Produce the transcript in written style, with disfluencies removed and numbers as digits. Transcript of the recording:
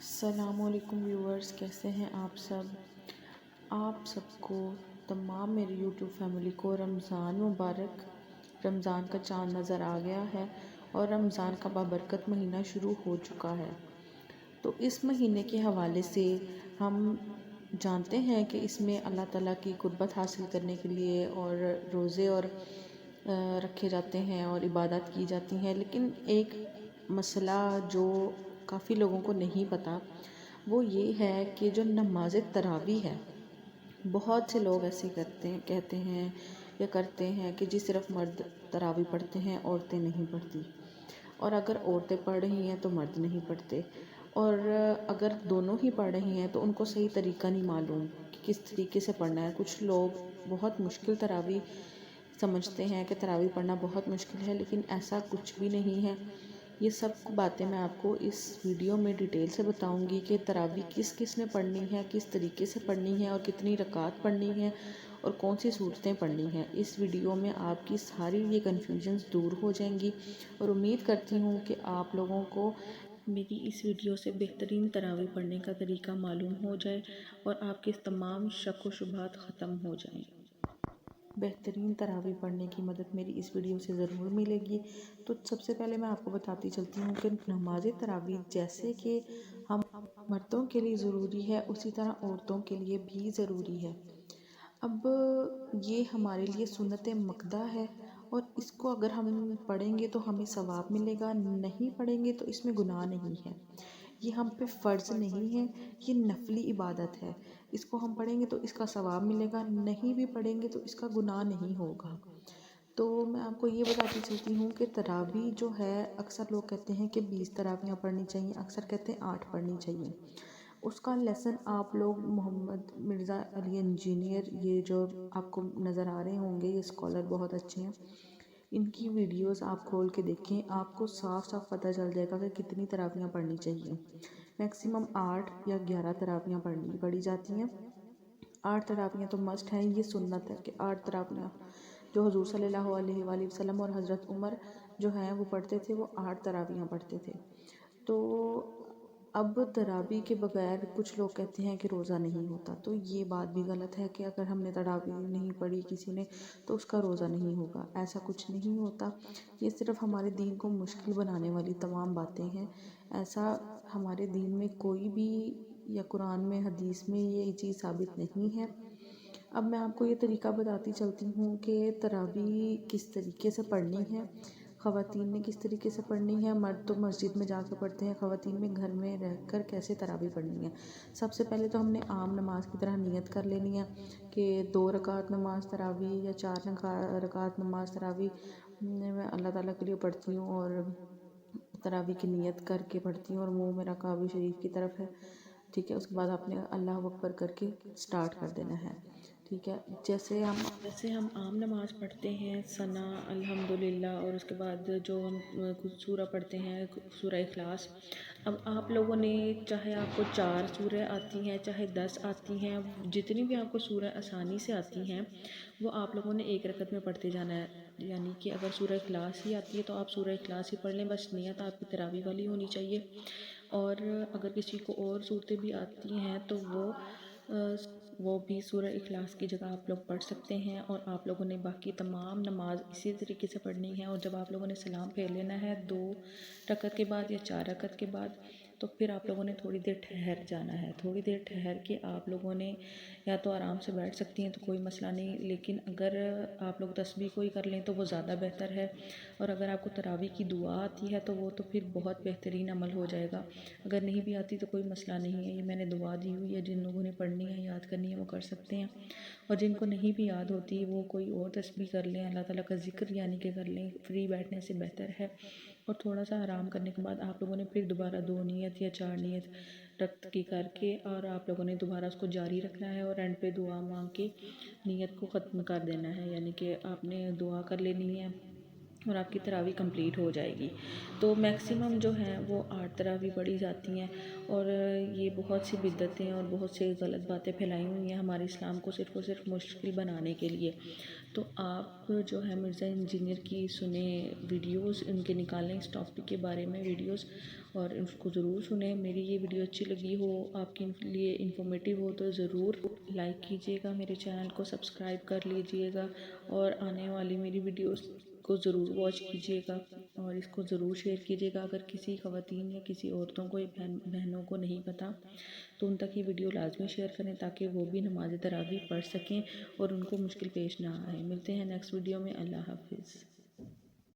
السلام علیکم ویورز، کیسے ہیں آپ سب کو تمام میری یوٹیوب فیملی کو رمضان مبارک۔ رمضان کا چاند نظر آ گیا ہے اور رمضان کا بابرکت مہینہ شروع ہو چکا ہے۔ تو اس مہینے کے حوالے سے ہم جانتے ہیں کہ اس میں اللہ تعالیٰ کی قربت حاصل کرنے کے لیے اور روزے اور رکھے جاتے ہیں اور عبادات کی جاتی ہیں، لیکن ایک مسئلہ جو کافی لوگوں کو نہیں پتہ وہ یہ ہے کہ جو نماز تراویح ہے، بہت سے لوگ ایسے کہتے ہیں یا کرتے ہیں کہ جی صرف مرد تراویح پڑھتے ہیں، عورتیں نہیں پڑھتی، اور اگر عورتیں پڑھ رہی ہیں تو مرد نہیں پڑھتے، اور اگر دونوں ہی پڑھ رہی ہیں تو ان کو صحیح طریقہ نہیں معلوم کہ کس طریقے سے پڑھنا ہے۔ کچھ لوگ بہت مشکل تراویح سمجھتے ہیں کہ تراویح پڑھنا بہت مشکل ہے، لیکن ایسا کچھ بھی نہیں ہے۔ یہ سب باتیں میں آپ کو اس ویڈیو میں ڈیٹیل سے بتاؤں گی کہ تراویح کس نے پڑھنی ہے، کس طریقے سے پڑھنی ہے، اور کتنی رکعات پڑھنی ہے، اور کون سی صورتیں پڑھنی ہیں۔ اس ویڈیو میں آپ کی ساری یہ کنفیوژنز دور ہو جائیں گی، اور امید کرتی ہوں کہ آپ لوگوں کو میری اس ویڈیو سے بہترین تراویح پڑھنے کا طریقہ معلوم ہو جائے اور آپ کے تمام شک و شبہات ختم ہو جائیں۔ بہترین تراویح پڑھنے کی مدد میری اس ویڈیو سے ضرور ملے گی۔ تو سب سے پہلے میں آپ کو بتاتی چلتی ہوں کہ نماز تراویح جیسے کہ ہم مردوں کے لیے ضروری ہے، اسی طرح عورتوں کے لیے بھی ضروری ہے۔ اب یہ ہمارے لیے سنت مؤکدہ ہے، اور اس کو اگر ہم پڑھیں گے تو ہمیں ثواب ملے گا، نہیں پڑھیں گے تو اس میں گناہ نہیں ہے۔ یہ ہم پہ فرض نہیں ہے، یہ نفلی عبادت ہے۔ اس کو ہم پڑھیں گے تو اس کا ثواب ملے گا، نہیں بھی پڑھیں گے تو اس کا گناہ نہیں ہوگا۔ تو میں آپ کو یہ بتاتی چلتی ہوں کہ تراویح جو ہے، اکثر لوگ کہتے ہیں کہ 20 تراویحیں پڑھنی چاہیے، اکثر کہتے ہیں 8 پڑھنی چاہیے۔ اس کا لیسن آپ لوگ محمد مرزا علی انجینئر، یہ جو آپ کو نظر آ رہے ہوں گے، یہ اسکالر بہت اچھے ہیں، ان کی ویڈیوز آپ کھول کے دیکھیں، آپ کو صاف صاف پتہ چل جائے گا کہ کتنی تراویحیں پڑھنی چاہیے۔ میکسیمم 8 یا 11 تراویحیں پڑھی جاتی ہیں۔ 8 تراویحیں تو مسٹ ہیں، یہ سنت ہے کہ 8 تراویحیں جو حضور صلی اللہ علیہ وآلہ وسلم اور حضرت عمر جو ہیں وہ پڑھتے تھے، وہ 8 تراویحیں پڑھتے تھے۔ تو اب تراویح کے بغیر کچھ لوگ کہتے ہیں کہ روزہ نہیں ہوتا، تو یہ بات بھی غلط ہے کہ اگر ہم نے تراویح نہیں پڑھی کسی نے تو اس کا روزہ نہیں ہوگا، ایسا کچھ نہیں ہوتا۔ یہ صرف ہمارے دین کو مشکل بنانے والی تمام باتیں ہیں۔ ایسا ہمارے دین میں کوئی بھی یا قرآن میں حدیث میں یہ چیز ثابت نہیں ہے۔ اب میں آپ کو یہ طریقہ بتاتی چلتی ہوں کہ تراویح کس طریقے سے پڑھنی ہے، خواتین نے کس طریقے سے پڑھنی ہے۔ مرد تو مسجد میں جا کے پڑھتے ہیں، خواتین میں گھر میں رہ کر کیسے تراویح پڑھنی ہے۔ سب سے پہلے تو ہم نے عام نماز کی طرح نیت کر لینی ہے کہ 2 رکعت نماز تراویح یا 4 رکعت نماز تراویح میں اللہ تعالیٰ کے لیے پڑھتی ہوں، اور تراویح کی نیت کر کے پڑھتی ہوں، اور منہ میرا کعبہ شریف کی طرف ہے، ٹھیک ہے۔ اس کے بعد آپ نے اللہ اکبر کر کے سٹارٹ کر دینا ہے، ٹھیک ہے۔ جیسے ہم عام نماز پڑھتے ہیں، ثنا، الحمدللہ، اور اس کے بعد جو ہم سورہ پڑھتے ہیں، سورہ اخلاص۔ اب آپ لوگوں نے چاہے آپ کو 4 سورہ آتی ہیں، چاہے 10 آتی ہیں، جتنی بھی آپ کو سورہ آسانی سے آتی ہیں وہ آپ لوگوں نے 1 رکعت میں پڑھتے جانا ہے۔ یعنی کہ اگر سورہ اخلاص ہی آتی ہے تو آپ سورہ اخلاص ہی پڑھ لیں، بس نیت آپ کی تراویح والی ہونی چاہیے۔ اور اگر کسی کو اور صورتیں بھی آتی ہیں تو وہ بھی سورہ اخلاص کی جگہ آپ لوگ پڑھ سکتے ہیں، اور آپ لوگوں نے باقی تمام نماز اسی طریقے سے پڑھنی ہے۔ اور جب آپ لوگوں نے سلام پھیر لینا ہے 2 رکعت کے بعد یا 4 رکعت کے بعد، تو پھر آپ لوگوں نے تھوڑی دیر ٹھہر جانا ہے۔ تھوڑی دیر ٹھہر کے آپ لوگوں نے یا تو آرام سے بیٹھ سکتی ہیں تو کوئی مسئلہ نہیں، لیکن اگر آپ لوگ تسبیح کوئی کر لیں تو وہ زیادہ بہتر ہے۔ اور اگر آپ کو تراویح کی دعا آتی ہے تو وہ تو پھر بہت بہترین عمل ہو جائے گا۔ اگر نہیں بھی آتی تو کوئی مسئلہ نہیں ہے، یہ میں نے دعا دی ہوئی ہے، جن لوگوں نے پڑھنی ہے، یاد کرنی ہے، وہ کر سکتے ہیں، اور جن کو نہیں بھی یاد ہوتی وہ کوئی اور تسبیح کر لیں، اللہ تعالیٰ کا ذکر یعنی کہ کر لیں، فری بیٹھنے سے بہتر ہے۔ اور تھوڑا سا آرام کرنے کے بعد آپ لوگوں نے پھر دوبارہ 2 نیت یا 4 نیت رکعت کی کر کے، اور آپ لوگوں نے دوبارہ اس کو جاری رکھنا ہے، اور اینڈ پہ دعا مانگ کے نیت کو ختم کر دینا ہے۔ یعنی کہ آپ نے دعا کر لینی ہے اور آپ کی تراویح کمپلیٹ ہو جائے گی۔ تو میکسیمم جو ہیں وہ 8 تراویح پڑھی جاتی ہیں، اور یہ بہت سی بدعتیں اور بہت سی غلط باتیں پھیلائی ہوئی ہیں ہمارے اسلام کو صرف اور صرف مشکل بنانے کے لیے۔ تو آپ جو ہے مرزا انجینئر کی سنیں ویڈیوز، ان کے نکالیں اس ٹاپک کے بارے میں ویڈیوز، اور ان کو ضرور سنیں۔ میری یہ ویڈیو اچھی لگی ہو، آپ کے لیے انفارمیٹیو ہو تو ضرور لائک کیجیے گا، میرے چینل کو سبسکرائب کر لیجیے گا، اور آنے والی میری ویڈیوز کو ضرور واچ کیجیے گا، اور اس کو ضرور شیئر کیجیے گا۔ اگر کسی خواتین یا کسی عورتوں کو بہنوں کو نہیں پتہ تو ان تک یہ ویڈیو لازمی شیئر کریں، تاکہ وہ بھی نماز تراویح پڑھ سکیں اور ان کو مشکل پیش نہ آئے۔ ملتے ہیں نیکسٹ ویڈیو میں۔ اللہ حافظ۔